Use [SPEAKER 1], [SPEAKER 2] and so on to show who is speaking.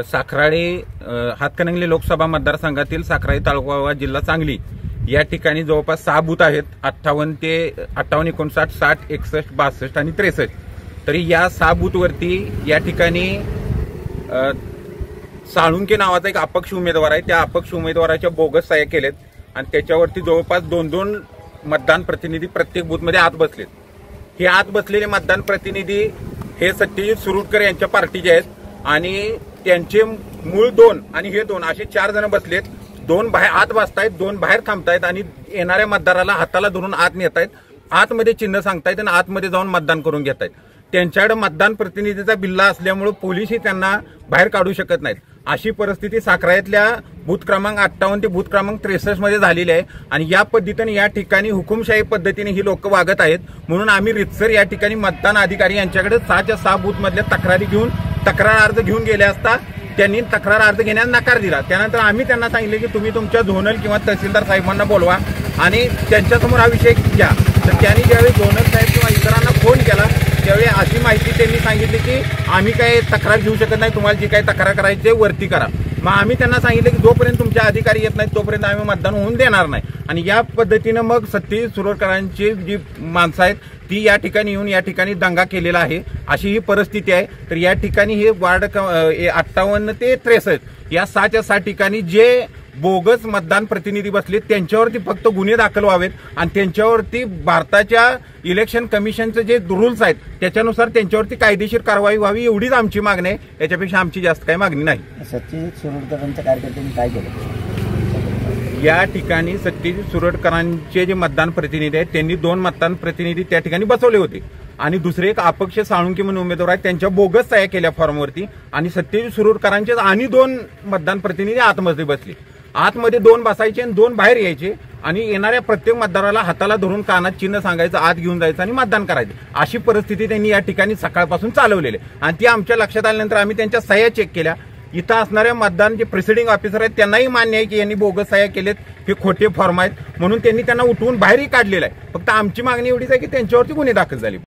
[SPEAKER 1] साखराळे हातकणंगले लोकसभा मतदारसंघातील साखराळे तालुका जिल्हा सांगली या ठिकाणी जवळपास 6 बूथ आहेत. 58 ते 58, 59, 60, 61, 62 आणि 63. तरी या 6 बूथवरती या ठिकाणी साळुंके नावाचा एक अपक्ष उमेदवार आहे. त्या अपक्ष उमेदवाराच्या बोगस सह्या केलेत आणि त्याच्यावरती जवळपास 2-2 मतदान प्रतिनिधी प्रत्येक बूथमध्ये आत बसलेत. हे आत बसलेले मतदान प्रतिनिधी हे सत्यजित सुरुटकर यांच्या पार्टीचे आहेत आणि त्यांचे मूळ 2 आणि हे 2 असे 4 जण बसलेत. 2 बाहेर आत बसतायत, 2 बाहेर थांबतायत आणि येणाऱ्या मतदाराला हाताला धरून आत नेतायत, आतमध्ये चिन्ह सांगतायत आणि आतमध्ये जाऊन मतदान करून घेतायत. त्यांच्याकडे मतदान प्रतिनिधीचा बिल्ला असल्यामुळे पोलीसही त्यांना बाहेर काढू शकत नाहीत. अशी परिस्थिती साखराळ्यातल्या बूथ क्रमांक 58 ते बूथ क्रमांक 63 मध्ये झालेली आहे आणि या पद्धतीने या ठिकाणी हुकुमशाही पद्धतीने ही लोक वागत आहेत. म्हणून आम्ही रितसर या ठिकाणी मतदान अधिकारी यांच्याकडे 6च्या 6 बूथ मधल्या तक्रार अर्ज घेऊन गेले असता त्यांनी तक्रार अर्ज घेण्यास नकार दिला. त्यानंतर आम्ही त्यांना सांगितले की तुम्ही तुमच्या झोनल किंवा तहसीलदार साहेबांना बोलवा आणि त्यांच्यासमोर हा विषय घ्या. तर त्यांनी ज्यावेळी झोनल साहेब किंवा इतरांना फोन केला त्यावेळी अशी माहिती त्यांनी सांगितली की आम्ही काय तक्रार घेऊ शकत नाही, तुम्हाला जी काही तक्रार करायची वरती करा. मग आम्ही त्यांना सांगितलं की जोपर्यंत तुमचे अधिकारी येत नाहीत तोपर्यंत आम्ही मतदान होऊन देणार नाही. आणि या पद्धतीनं मग सत्यजित सुरटकरांची जी माणसं आहेत ती या ठिकाणी येऊन या ठिकाणी दंगा केलेला आहे. अशी ही परिस्थिती आहे. तर या ठिकाणी हे वार्ड 58 ते 63 या 6च्या 6 ठिकाणी जे बोगस मतदान प्रतिनिधी बसले त्यांच्यावरती फक्त गुन्हे दाखल व्हावेत आणि त्यांच्यावरती भारताच्या इलेक्शन कमिशनचे जे रूल्स आहेत त्याच्यानुसार त्यांच्यावरती कायदेशीर कारवाई व्हावी एवढीच आमची मागणी आहे. याच्यापेक्षा आमची जास्त काही मागणी नाही.
[SPEAKER 2] सत्यजित सुरटकरांच्या कार्यकर्त्यांनी काय केलं?
[SPEAKER 1] या ठिकाणी सत्यजित सुरटकरांचे जे मतदान प्रतिनिधी आहेत त्यांनी 2 मतदान प्रतिनिधी त्या ठिकाणी बसवले होते आणि दुसरे एक अपक्ष साळुंके म्हणून उमेदवार आहेत त्यांच्या बोगस सह्या केल्या फॉर्मवरती आणि सत्यजित सुरटकरांचे आणि 2 मतदान प्रतिनिधी आतमध्ये बसले. आतमध्ये 2 बसायचे आणि 2 बाहेर यायचे आणि येणाऱ्या प्रत्येक मतदाराला हाताला धरून कानात चिन्ह सांगायचं, आत घेऊन जायचं आणि मतदान करायचं. अशी परिस्थिती त्यांनी या ठिकाणी सकाळपासून चालवलेली आहे आणि ती आमच्या लक्षात आल्यानंतर आम्ही त्यांच्या सह्या चेक केल्या. इथं असणाऱ्या मतदान जे प्रिसिडिंग ऑफिसर आहेत त्यांनाही मान्य आहे की यांनी बोगस सह्या केलेत, हे खोटे फॉर्म आहेत म्हणून त्यांनी त्यांना उठवून बाहेरही काढलेलं आहे. फक्त आमची मागणी एवढीच आहे की त्यांच्यावरती गुन्हे दाखल झाले.